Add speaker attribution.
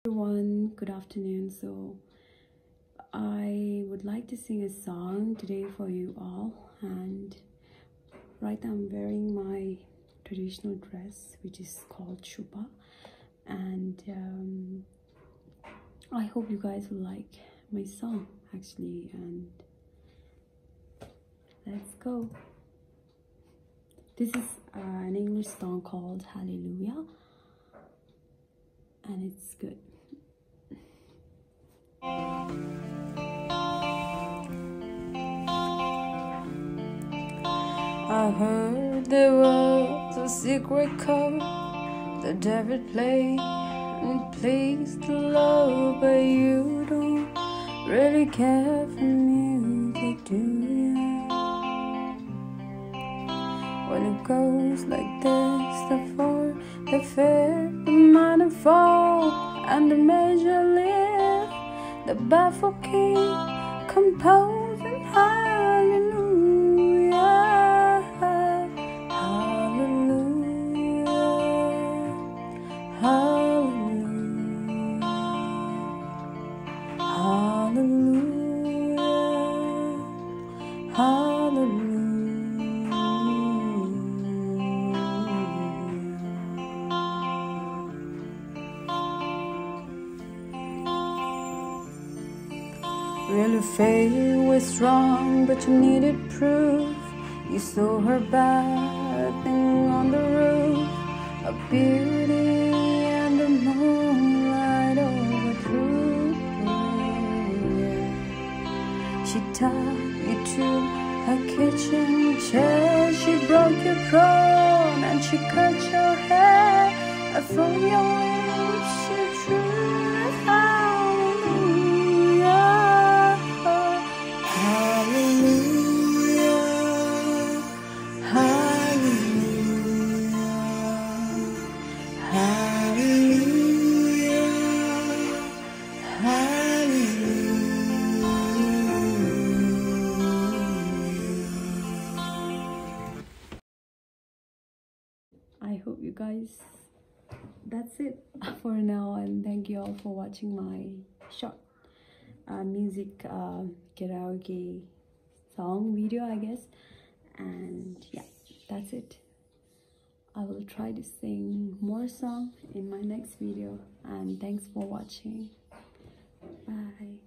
Speaker 1: Everyone, good afternoon. So I would like to sing a song today for you all, and right now I'm wearing my traditional dress which is called chupa, and I hope you guys will like my song actually, and let's go. This is an English song called Hallelujah, and it's good.
Speaker 2: I heard there was a secret code the devil played and pleased to love, but you don't really care for music, do you? When it goes like this, the four, the fifth, the minor fall, and the major lift, the baffled king composing hallelujah, hallelujah, hallelujah, hallelujah, hallelujah. Really, faith was strong, but you needed proof. You saw her bathing on the roof, a beauty and the moonlight overthrew. She tied you to her kitchen chair, she broke your throne and she cut your hair, and from your lips she drew a
Speaker 1: I hope you guys, that's it for now, and thank you all for watching my short music karaoke song video, I guess. And yeah, that's it. I will try to sing more songs in my next video, and thanks for watching. Bye.